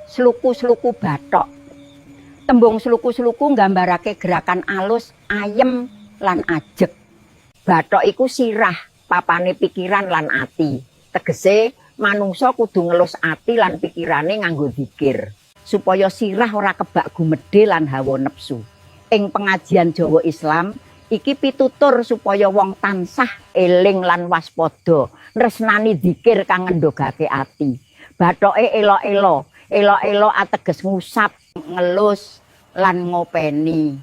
sluku-sluku bathok. Tembung sluku-sluku nggambarake gerakan alus, ayem lan ajeg. Bathok iku sirah, papane pikiran lan ati. Tegese manungsa kudu ngelus ati lan pikirane nganggo zikir supaya sirah ora kebak gumedhe lan hawa nepsu. Ing pengajian Jawa Islam iki pitutur supaya wong tansah eling lan waspada nresnani zikir kang ngendhogake ati. Bathoke elo-elo, elo-elo ateges ngusap, ngelus lan ngopeni.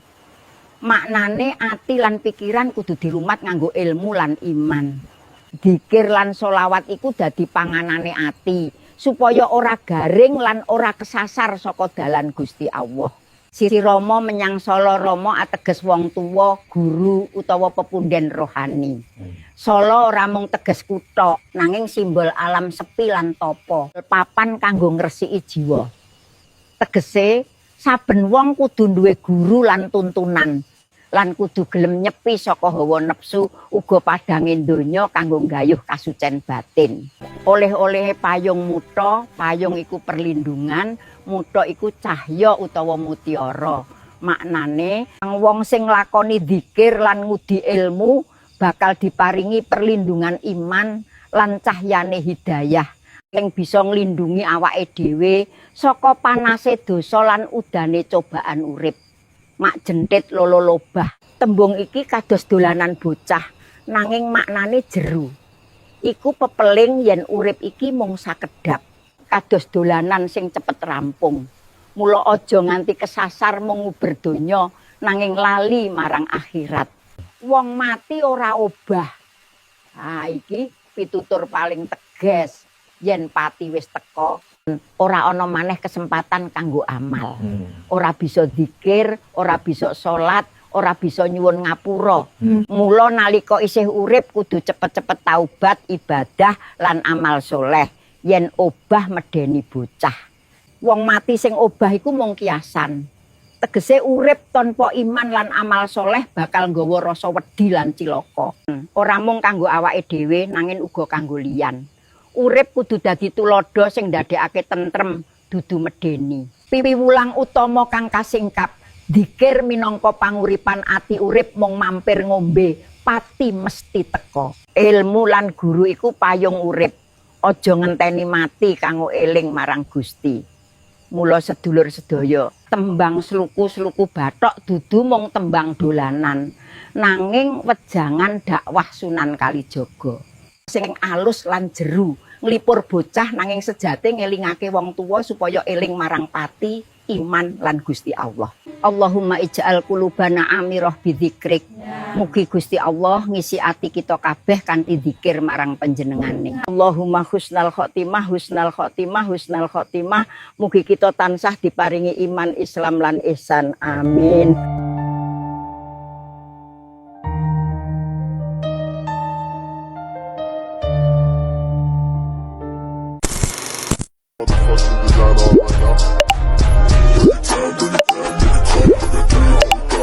Maknane ati lan pikiran kudu dirumat nganggo ilmu lan iman. Zikir lan sholawat iku dadi panganane ati supaya ora garing lan ora kesasar saka dalan Gusti Allah. Siri Rama menyang Sala Rama ateges wong tuwa, guru utawa pepundhen rohani. Sala ora mung teges kutha, nanging simbol alam sepi lan tapa, papan kanggo ngresiki jiwa. Tegese saben wong kudu duwe guru lan tuntunan, lan kudu gelem nyepi saka hawa nepsu uga padange donya kanggo nggayuh kasucen batin. Oleh-olehe payung mutha, payung iku perlindungan, mutha iku cahya utawa mutiara. Maknane wong sing nglakoni zikir lan ngudi ilmu bakal diparingi perlindungan iman lan cahyane hidayah sing bisa nglindungi awake dhewe saka panase dosa lan udane cobaan urip. Mak jentit lolo lobah. Tembung iki kados dolanan bocah, nanging maknane jeru. Iku pepeling yen urip iki mung sakedhap. Kados dolanan sing cepet rampung. Mula aja nganti kesasar mung nguber donya, nanging lali marang akhirat. Wong mati ora obah. Iki pitutur paling tegas. Yen pati wis teka, ora ana maneh kesempatan kanggo amal. Ora bisa zikir, ora bisa salat, ora bisa nyuwun ngapura. Mula nalika isih urip kudu cepet-cepet taubat, ibadah lan amal soleh. Yen obah medeni bocah. Wong mati sing obah iku mung kiasan. Tegese urip tanpa iman lan amal soleh bakal nggawa rasa wedi lan cilaka. Ora mung kanggo awake dhewe nanging uga kanggo liyan. Urip kudu dadi tulodo sing ndadekake tentrem dudu medeni. Piwulang utama kang kasingkap, zikir minangka panguripan ati urip mung mampir ngombe, pati mesti teka. Ilmu lan guru iku payung urip. Aja ngenteni mati kanggo eling marang Gusti. Mula sedulur sedaya, tembang sluku-sluku bathok dudu mung tembang dolanan, nanging wejangan dakwah Sunan Kalijaga. Sing alus lan jeru, nglipur bocah nanging sejate ngelingake wong tuwa supaya eling marang pati, iman lan Gusti Allah. Allahumma ij'al qulubana amirah bidzikrik. Mugi Gusti Allah ngisi ati kita kabeh kanthi zikir marang panjenengane. Allahumma husnal khotimah, husnal khotimah, husnal khotimah. Mugi kita tansah diparingi iman, Islam lan ihsan. Amin.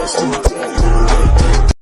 Time,